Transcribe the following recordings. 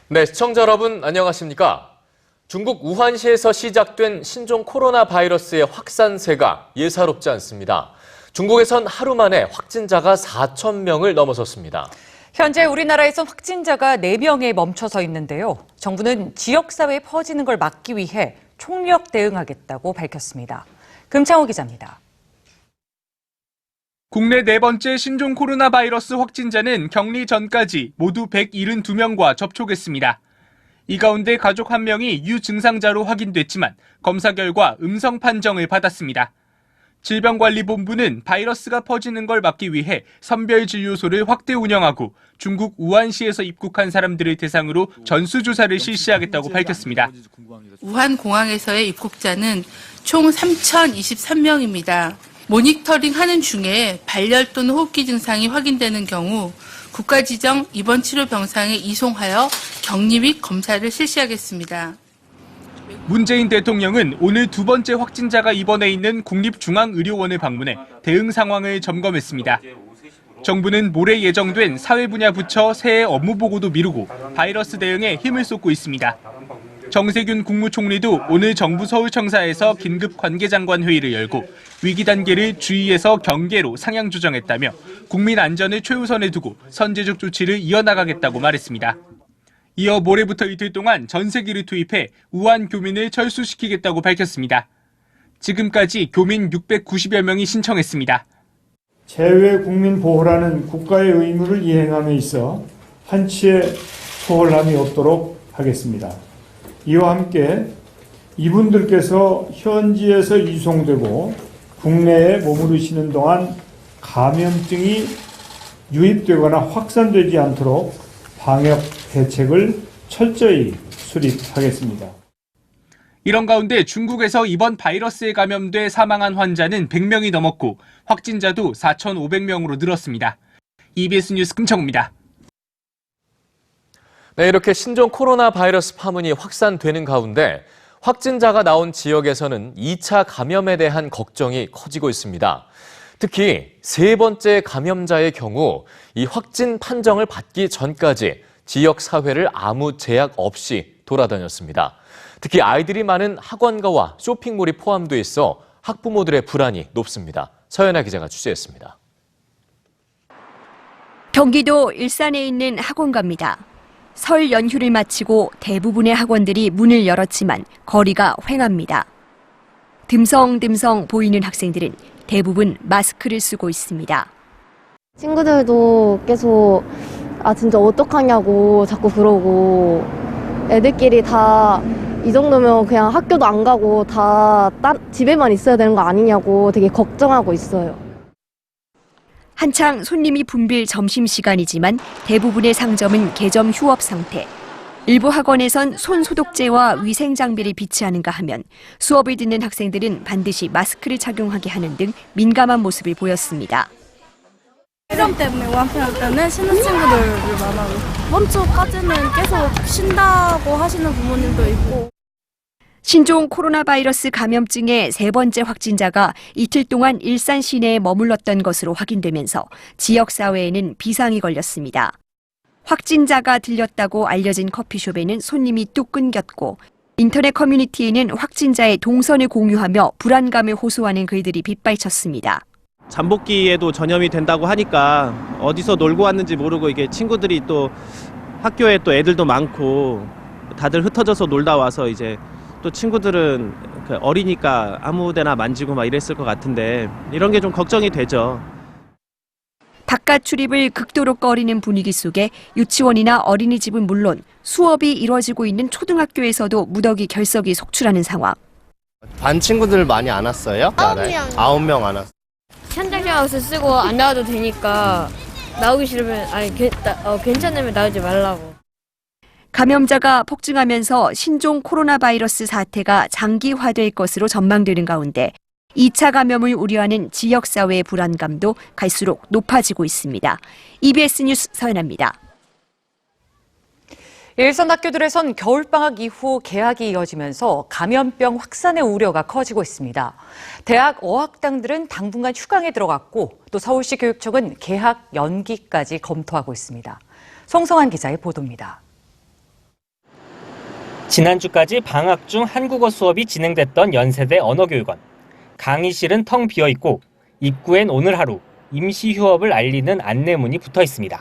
네, 시청자 여러분 안녕하십니까? 중국 우한시에서 시작된 신종 코로나 바이러스의 확산세가 예사롭지 않습니다. 중국에선 하루 만에 확진자가 4,000명을 넘어섰습니다. 현재 우리나라에선 확진자가 4명에 멈춰서 있는데요. 정부는 지역사회에 퍼지는 걸 막기 위해 총력 대응하겠다고 밝혔습니다. 금창호 기자입니다. 국내 네 번째 신종 코로나 바이러스 확진자는 격리 전까지 모두 172명과 접촉했습니다. 이 가운데 가족 1명이 유증상자로 확인됐지만 검사 결과 음성 판정을 받았습니다. 질병관리본부는 바이러스가 퍼지는 걸 막기 위해 선별진료소를 확대 운영하고 중국 우한시에서 입국한 사람들을 대상으로 전수조사를 실시하겠다고 밝혔습니다. 우한 공항에서의 입국자는 총 3,023명입니다. 모니터링 하는 중에 발열 또는 호흡기 증상이 확인되는 경우 국가 지정 입원 치료 병상에 이송하여 격리 및 검사를 실시하겠습니다. 문재인 대통령은 오늘 두 번째 확진자가 입원해 있는 국립중앙의료원을 방문해 대응 상황을 점검했습니다. 정부는 모레 예정된 사회 분야 부처 새해 업무 보고도 미루고 바이러스 대응에 힘을 쏟고 있습니다. 정세균 국무총리도 오늘 정부 서울청사에서 긴급 관계장관 회의를 열고 위기 단계를 주의에서 경계로 상향 조정했다며 국민 안전을 최우선에 두고 선제적 조치를 이어나가겠다고 말했습니다. 이어 모레부터 이틀 동안 전세기를 투입해 우한 교민을 철수시키겠다고 밝혔습니다. 지금까지 교민 690여 명이 신청했습니다. 재외 국민 보호라는 국가의 의무를 이행함에 있어 한치의 소홀함이 없도록 하겠습니다. 이와 함께 이분들께서 현지에서 이송되고 국내에 머무르시는 동안 감염증이 유입되거나 확산되지 않도록 방역 대책을 철저히 수립하겠습니다. 이런 가운데 중국에서 이번 바이러스에 감염돼 사망한 환자는 100명이 넘었고 확진자도 4,500명으로 늘었습니다. EBS 뉴스 금창호입니다. 네, 이렇게 신종 코로나 바이러스 파문이 확산되는 가운데 확진자가 나온 지역에서는 2차 감염에 대한 걱정이 커지고 있습니다. 특히 세 번째 감염자의 경우 이 확진 판정을 받기 전까지 지역 사회를 아무 제약 없이 돌아다녔습니다. 특히 아이들이 많은 학원가와 쇼핑몰이 포함돼 있어 학부모들의 불안이 높습니다. 서연아 기자가 취재했습니다. 경기도 일산에 있는 학원가입니다. 설 연휴를 마치고 대부분의 학원들이 문을 열었지만 거리가 휑합니다. 듬성듬성 보이는 학생들은 대부분 마스크를 쓰고 있습니다. 친구들도 계속 진짜 어떡하냐고 자꾸 그러고 애들끼리 다 이 정도면 그냥 학교도 안 가고 다 집에만 있어야 되는 거 아니냐고 되게 걱정하고 있어요. 한창 손님이 붐빌 점심시간이지만 대부분의 상점은 개점 휴업 상태. 일부 학원에선 손 소독제와 위생 장비를 비치하는가 하면 수업을 듣는 학생들은 반드시 마스크를 착용하게 하는 등 민감한 모습을 보였습니다. 실험 때문에 우한평양 때는 쉬는 친구들이 많아요. 이번 주까지는 계속 쉰다고 하시는 부모님도 있고. 신종 코로나 바이러스 감염증의 세 번째 확진자가 이틀 동안 일산 시내에 머물렀던 것으로 확인되면서 지역사회에는 비상이 걸렸습니다. 확진자가 들렸다고 알려진 커피숍에는 손님이 뚝 끊겼고 인터넷 커뮤니티에는 확진자의 동선을 공유하며 불안감을 호소하는 글들이 빗발쳤습니다. 잠복기에도 전염이 된다고 하니까 어디서 놀고 왔는지 모르고 이게 친구들이 또 학교에 또 애들도 많고 다들 흩어져서 놀다 와서 이제 또 친구들은 어리니까 아무데나 만지고 막 이랬을 것 같은데 이런 게 좀 걱정이 되죠. 바깥 출입을 극도로 꺼리는 분위기 속에 유치원이나 어린이집은 물론 수업이 이뤄지고 있는 초등학교에서도 무더기 결석이 속출하는 상황. 반 친구들 많이 안 왔어요? 9명 안 왔어요. 현장장학을 쓰고 안 나와도 되니까 나오기 싫으면 괜찮으면 나오지 말라고. 감염자가 폭증하면서 신종 코로나 바이러스 사태가 장기화될 것으로 전망되는 가운데 2차 감염을 우려하는 지역사회의 불안감도 갈수록 높아지고 있습니다. EBS 뉴스 서연아입니다. 일선 학교들에선 겨울방학 이후 개학이 이어지면서 감염병 확산의 우려가 커지고 있습니다. 대학 어학당들은 당분간 휴강에 들어갔고 또 서울시 교육청은 개학 연기까지 검토하고 있습니다. 송성한 기자의 보도입니다. 지난주까지 방학 중 한국어 수업이 진행됐던 연세대 언어교육원. 강의실은 텅 비어있고 입구엔 오늘 하루 임시 휴업을 알리는 안내문이 붙어 있습니다.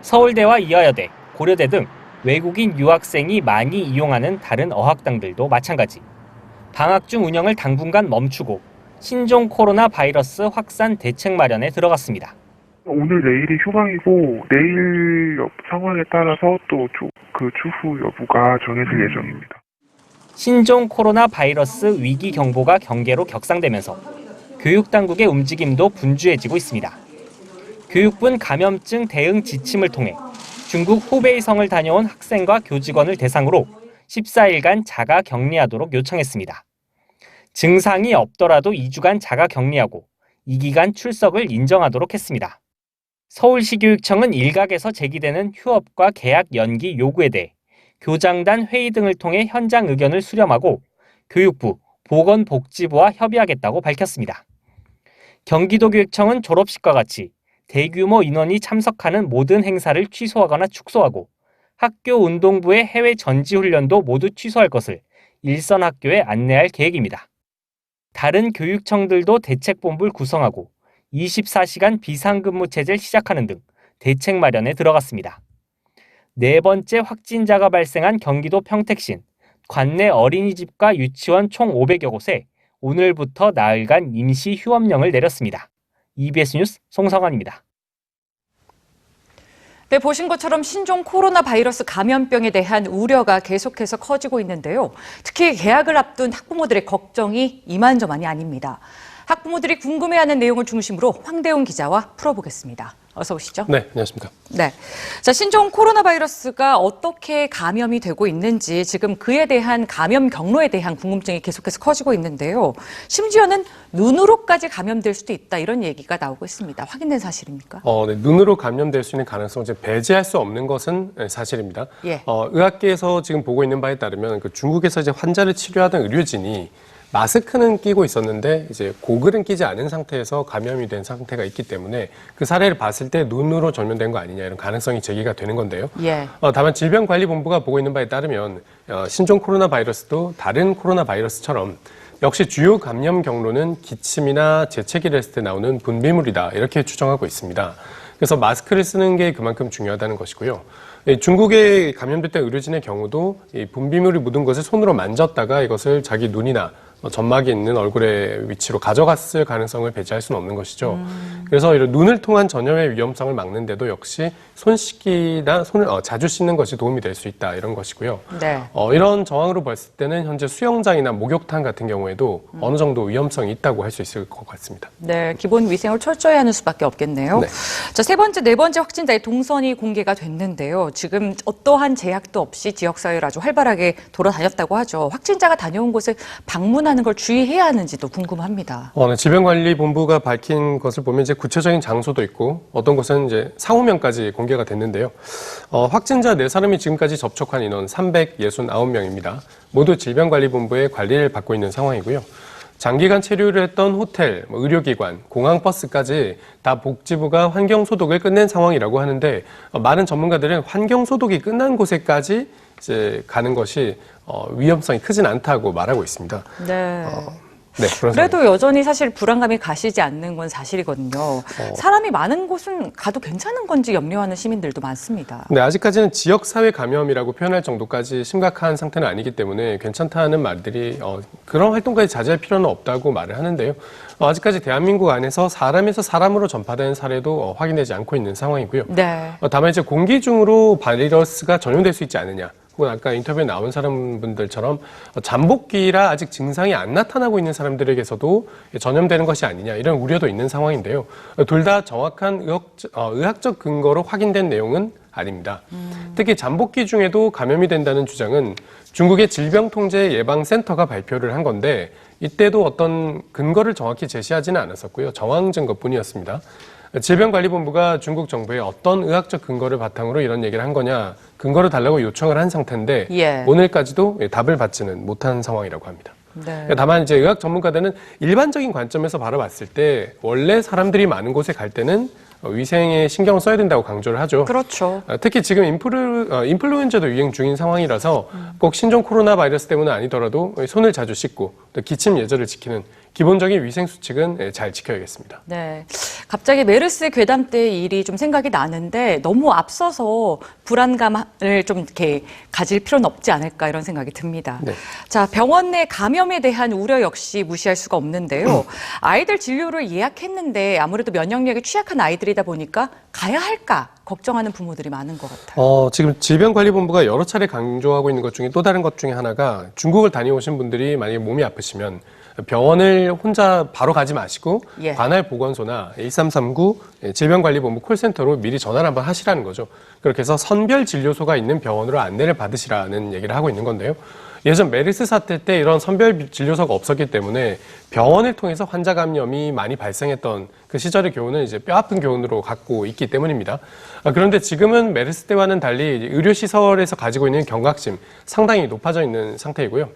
서울대와 이화여대, 고려대 등 외국인 유학생이 많이 이용하는 다른 어학당들도 마찬가지. 방학 중 운영을 당분간 멈추고 신종 코로나 바이러스 확산 대책 마련에 들어갔습니다. 오늘 내일이 휴강이고 내일 상황에 따라서 또 그 추후 여부가 정해질 예정입니다. 신종 코로나 바이러스 위기 경보가 경계로 격상되면서 교육당국의 움직임도 분주해지고 있습니다. 교육부는 감염증 대응 지침을 통해 중국 후베이성을 다녀온 학생과 교직원을 대상으로 14일간 자가 격리하도록 요청했습니다. 증상이 없더라도 2주간 자가 격리하고 이 기간 출석을 인정하도록 했습니다. 서울시교육청은 일각에서 제기되는 휴업과 개학 연기 요구에 대해 교장단 회의 등을 통해 현장 의견을 수렴하고 교육부, 보건복지부와 협의하겠다고 밝혔습니다. 경기도교육청은 졸업식과 같이 대규모 인원이 참석하는 모든 행사를 취소하거나 축소하고 학교 운동부의 해외 전지훈련도 모두 취소할 것을 일선 학교에 안내할 계획입니다. 다른 교육청들도 대책본부를 구성하고 24시간 비상근무 체제를 시작하는 등 대책 마련에 들어갔습니다. 네 번째 확진자가 발생한 경기도 평택시는 관내 어린이집과 유치원 총 500여 곳에 오늘부터 나흘간 임시 휴업령을 내렸습니다. EBS 뉴스 송성환입니다. 네, 보신 것처럼 신종 코로나 바이러스 감염병에 대한 우려가 계속해서 커지고 있는데요. 특히 개학을 앞둔 학부모들의 걱정이 이만저만이 아닙니다. 학부모들이 궁금해하는 내용을 중심으로 황대훈 기자와 풀어보겠습니다. 어서 오시죠. 네, 안녕하십니까. 네. 자, 신종 코로나 바이러스가 어떻게 감염이 되고 있는지 지금 그에 대한 감염 경로에 대한 궁금증이 계속해서 커지고 있는데요. 심지어는 눈으로까지 감염될 수도 있다 이런 얘기가 나오고 있습니다. 확인된 사실입니까? 네, 눈으로 감염될 수 있는 가능성을 이제 배제할 수 없는 것은 사실입니다. 예. 의학계에서 지금 보고 있는 바에 따르면 중국에서 이제 환자를 치료하던 의료진이 마스크는 끼고 있었는데 이제 고글은 끼지 않은 상태에서 감염이 된 상태가 있기 때문에 그 사례를 봤을 때 눈으로 전염된 거 아니냐 이런 가능성이 제기가 되는 건데요. 예. 다만 질병관리본부가 보고 있는 바에 따르면 신종 코로나 바이러스도 다른 코로나 바이러스처럼 역시 주요 감염 경로는 기침이나 재채기를 했을 때 나오는 분비물이다 이렇게 추정하고 있습니다. 그래서 마스크를 쓰는 게 그만큼 중요하다는 것이고요. 중국에 감염됐던 의료진의 경우도 이 분비물이 묻은 것을 손으로 만졌다가 이것을 자기 눈이나 점막이 있는 얼굴의 위치로 가져갔을 가능성을 배제할 수는 없는 것이죠. 그래서 이런 눈을 통한 전염의 위험성을 막는데도 역시 손 씻기나 손을 자주 씻는 것이 도움이 될 수 있다 이런 것이고요. 네. 이런 정황으로 봤을 때는 현재 수영장이나 목욕탕 같은 경우에도 어느 정도 위험성이 있다고 할 수 있을 것 같습니다. 네, 기본 위생을 철저히 하는 수밖에 없겠네요. 네. 자, 세 번째, 네 번째 확진자의 동선이 공개가 됐는데요. 지금 어떠한 제약도 없이 지역사회를 아주 활발하게 돌아다녔다고 하죠. 확진자가 다녀온 곳에 방문하는 걸 주의해야 하는지도 궁금합니다. 네, 질병관리본부가 밝힌 것을 보면 이제 구체적인 장소도 있고 어떤 곳은 이제 상호명까지 공개가 됐는데요. 확진자 4사람이 지금까지 접촉한 인원 369명입니다. 모두 질병관리본부의 관리를 받고 있는 상황이고요. 장기간 체류를 했던 호텔, 의료기관, 공항버스까지 다 복지부가 환경소독을 끝낸 상황이라고 하는데 많은 전문가들은 환경소독이 끝난 곳에까지 이제 가는 것이 위험성이 크진 않다고 말하고 있습니다. 네. 네, 그래도 여전히 사실 불안감이 가시지 않는 건 사실이거든요. 사람이 많은 곳은 가도 괜찮은 건지 염려하는 시민들도 많습니다. 네, 아직까지는 지역사회 감염이라고 표현할 정도까지 심각한 상태는 아니기 때문에 괜찮다는 말들이 그런 활동까지 자제할 필요는 없다고 말을 하는데요. 아직까지 대한민국 안에서 사람에서 사람으로 전파되는 사례도 확인되지 않고 있는 상황이고요. 네. 다만 이제 공기 중으로 바이러스가 전염될 수 있지 않느냐. 혹은 아까 인터뷰에 나온 사람분들처럼 잠복기라 아직 증상이 안 나타나고 있는 사람들에게서도 전염되는 것이 아니냐 이런 우려도 있는 상황인데요. 둘 다 정확한 의학적 근거로 확인된 내용은 아닙니다. 특히 잠복기 중에도 감염이 된다는 주장은 중국의 질병통제예방센터가 발표를 한 건데 이때도 어떤 근거를 정확히 제시하지는 않았었고요. 정황 증거뿐이었습니다. 질병관리본부가 중국 정부에 어떤 의학적 근거를 바탕으로 이런 얘기를 한 거냐 근거를 달라고 요청을 한 상태인데 예. 오늘까지도 답을 받지는 못한 상황이라고 합니다. 네. 다만 이제 의학 전문가들은 일반적인 관점에서 바라봤을 때 원래 사람들이 많은 곳에 갈 때는 위생에 신경을 써야 된다고 강조를 하죠. 그렇죠. 특히 지금 인플루엔자도 유행 중인 상황이라서 꼭 신종 코로나 바이러스 때문은 아니더라도 손을 자주 씻고 또 기침 예절을 지키는 기본적인 위생 수칙은 잘 지켜야겠습니다. 네. 갑자기 메르스 괴담 때의 일이 좀 생각이 나는데 너무 앞서서 불안감을 좀 이렇게 가질 필요는 없지 않을까 이런 생각이 듭니다. 네. 자, 병원 내 감염에 대한 우려 역시 무시할 수가 없는데요. 아이들 진료를 예약했는데 아무래도 면역력이 취약한 아이들이다 보니까 가야 할까 걱정하는 부모들이 많은 것 같아요. 지금 질병관리본부가 여러 차례 강조하고 있는 것 중에 또 다른 것 중에 하나가 중국을 다녀오신 분들이 만약에 몸이 아프시면 병원을 혼자 바로 가지 마시고 예. 관할 보건소나 1339 질병관리본부 콜센터로 미리 전화를 한번 하시라는 거죠. 그렇게 해서 선별 진료소가 있는 병원으로 안내를 받으시라는 얘기를 하고 있는 건데요. 예전 메르스 사태 때 이런 선별 진료소가 없었기 때문에 병원을 통해서 환자 감염이 많이 발생했던 그 시절의 교훈은 이제 뼈아픈 교훈으로 갖고 있기 때문입니다. 그런데 지금은 메르스 때와는 달리 의료시설에서 가지고 있는 경각심 상당히 높아져 있는 상태이고요.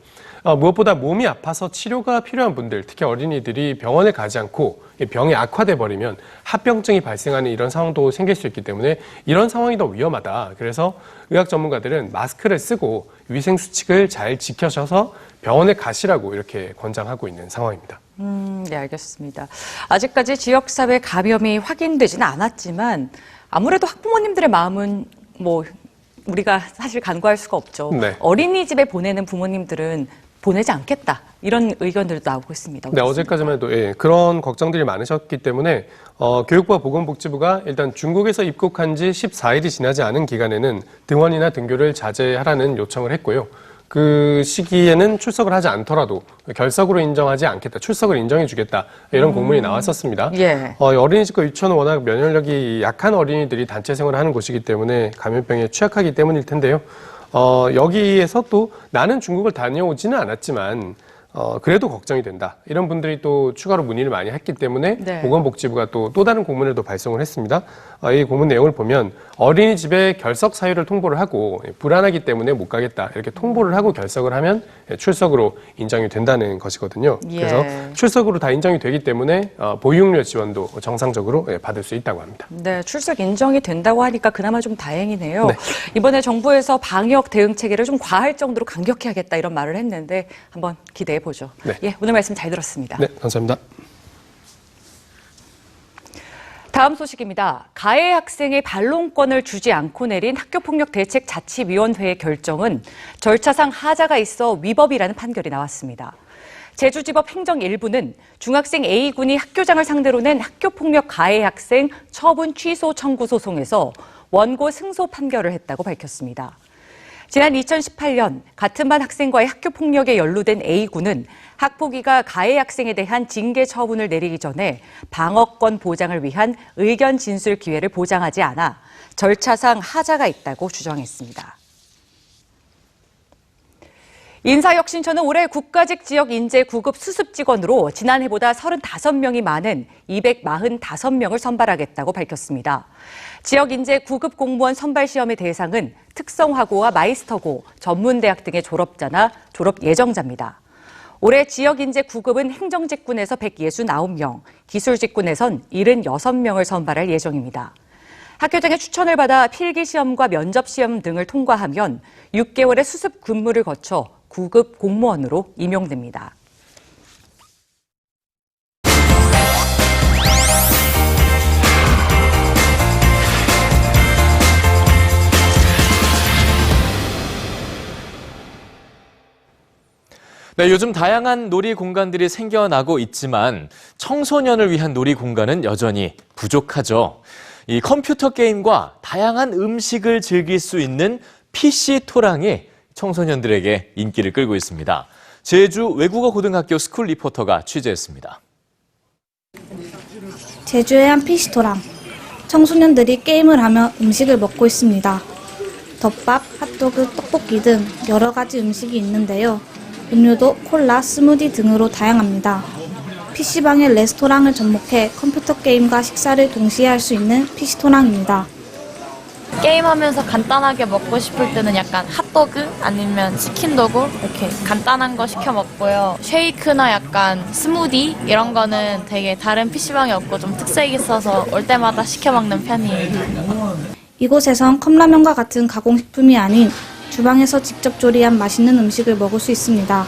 무엇보다 몸이 아파서 치료가 필요한 분들, 특히 어린이들이 병원에 가지 않고 병이 악화돼 버리면 합병증이 발생하는 이런 상황도 생길 수 있기 때문에 이런 상황이 더 위험하다. 그래서 의학 전문가들은 마스크를 쓰고 위생 수칙을 잘 지켜셔서 병원에 가시라고 이렇게 권장하고 있는 상황입니다. 네, 알겠습니다. 아직까지 지역사회 감염이 확인되지는 않았지만 아무래도 학부모님들의 마음은 우리가 사실 간과할 수가 없죠. 네. 어린이집에 보내는 부모님들은 보내지 않겠다. 이런 의견들도 나오고 있습니다. 네, 어제까지만 해도 그런 걱정들이 많으셨기 때문에 교육부와 보건복지부가 일단 중국에서 입국한 지 14일이 지나지 않은 기간에는 등원이나 등교를 자제하라는 요청을 했고요. 그 시기에는 출석을 하지 않더라도 결석으로 인정하지 않겠다, 출석을 인정해 주겠다 이런 공문이 나왔었습니다. 예. 어린이집과 유치원은 워낙 면역력이 약한 어린이들이 단체 생활을 하는 곳이기 때문에 감염병에 취약하기 때문일 텐데요. 여기에서 또 나는 중국을 다녀오지는 않았지만 그래도 걱정이 된다. 이런 분들이 또 추가로 문의를 많이 했기 때문에 네. 보건복지부가 또 다른 공문을 또 발송을 했습니다. 이 공문 내용을 보면 어린이집에 결석 사유를 통보를 하고 불안하기 때문에 못 가겠다. 이렇게 통보를 하고 결석을 하면 출석으로 인정이 된다는 것이거든요. 예. 그래서 출석으로 다 인정이 되기 때문에 보육료 지원도 정상적으로 받을 수 있다고 합니다. 네, 출석 인정이 된다고 하니까 그나마 좀 다행이네요. 네. 이번에 정부에서 방역 대응 체계를 좀 과할 정도로 강력해야겠다 이런 말을 했는데 한번 기대해 보죠. 네. 예, 오늘 말씀 잘 들었습니다. 네, 감사합니다. 다음 소식입니다. 가해 학생의 반론권을 주지 않고 내린 학교폭력대책자치위원회의 결정은 절차상 하자가 있어 위법이라는 판결이 나왔습니다. 제주지법 행정 1부는 중학생 A군이 학교장을 상대로 낸 학교폭력 가해 학생 처분 취소 청구 소송에서 원고 승소 판결을 했다고 밝혔습니다. 지난 2018년 같은 반 학생과의 학교폭력에 연루된 A군은 학폭위가 가해 학생에 대한 징계 처분을 내리기 전에 방어권 보장을 위한 의견 진술 기회를 보장하지 않아 절차상 하자가 있다고 주장했습니다. 인사혁신처는 올해 국가직 지역 인재 구급 수습 직원으로 지난해보다 35명이 많은 245명을 선발하겠다고 밝혔습니다. 지역 인재 구급 공무원 선발 시험의 대상은 특성화고와 마이스터고, 전문대학 등의 졸업자나 졸업 예정자입니다. 올해 지역 인재 구급은 행정직군에서 169명, 기술직군에선 76명을 선발할 예정입니다. 학교장의 추천을 받아 필기시험과 면접시험 등을 통과하면 6개월의 수습 근무를 거쳐 구급 공무원으로 임용됩니다. 네, 요즘 다양한 놀이 공간들이 생겨나고 있지만 청소년을 위한 놀이 공간은 여전히 부족하죠. 이 컴퓨터 게임과 다양한 음식을 즐길 수 있는 PC 토랑이 청소년들에게 인기를 끌고 있습니다. 제주 외국어 고등학교 스쿨 리포터가 취재했습니다. 제주의 한 PC토랑. 청소년들이 게임을 하며 음식을 먹고 있습니다. 덮밥, 핫도그, 떡볶이 등 여러 가지 음식이 있는데요. 음료도 콜라, 스무디 등으로 다양합니다. PC방의 레스토랑을 접목해 컴퓨터 게임과 식사를 동시에 할 수 있는 PC토랑입니다. 게임하면서 간단하게 먹고 싶을 때는 약간 핫도그 아니면 치킨도그 이렇게 간단한 거 시켜 먹고요. 쉐이크나 약간 스무디 이런 거는 되게 다른 PC방에 없고 좀 특색 있어서 올 때마다 시켜 먹는 편이에요. 이곳에선 컵라면과 같은 가공식품이 아닌 주방에서 직접 조리한 맛있는 음식을 먹을 수 있습니다.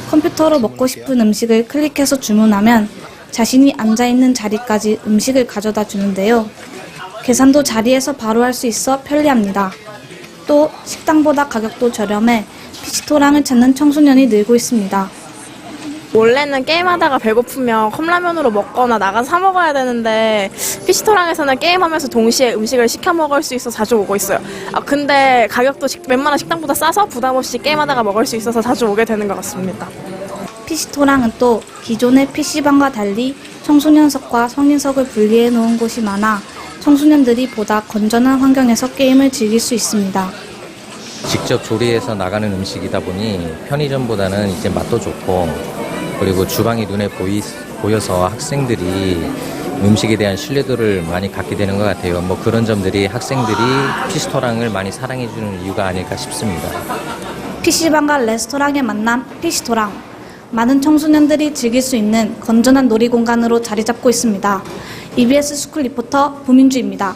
컴퓨터로 먹고 싶은 음식을 클릭해서 주문하면 자신이 앉아있는 자리까지 음식을 가져다 주는데요. 계산도 자리에서 바로 할 수 있어 편리합니다. 또 식당보다 가격도 저렴해 PC토랑을 찾는 청소년이 늘고 있습니다. 원래는 게임하다가 배고프면 컵라면으로 먹거나 나가서 사 먹어야 되는데 PC토랑에서는 게임하면서 동시에 음식을 시켜 먹을 수 있어 자주 오고 있어요. 근데 가격도 웬만한 식당보다 싸서 부담 없이 게임하다가 먹을 수 있어서 자주 오게 되는 것 같습니다. PC토랑은 또 기존의 PC방과 달리 청소년석과 성인석을 분리해 놓은 곳이 많아 청소년들이 보다 건전한 환경에서 게임을 즐길 수 있습니다. 직접 조리해서 나가는 음식이다 보니 편의점보다는 이제 맛도 좋고 그리고 주방이 눈에 보여서 학생들이 음식에 대한 신뢰도를 많이 갖게 되는 것 같아요. 뭐 그런 점들이 학생들이 PC토랑을 많이 사랑해주는 이유가 아닐까 싶습니다. PC방과 레스토랑의 만남 PC토랑. 많은 청소년들이 즐길 수 있는 건전한 놀이공간으로 자리 잡고 있습니다. EBS 스쿨 리포터 부민주입니다.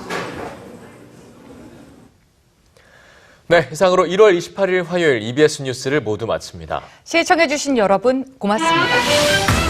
네, 이상으로 1월 28일 화요일 EBS 뉴스를 모두 마칩니다. 시청해주신 여러분 고맙습니다.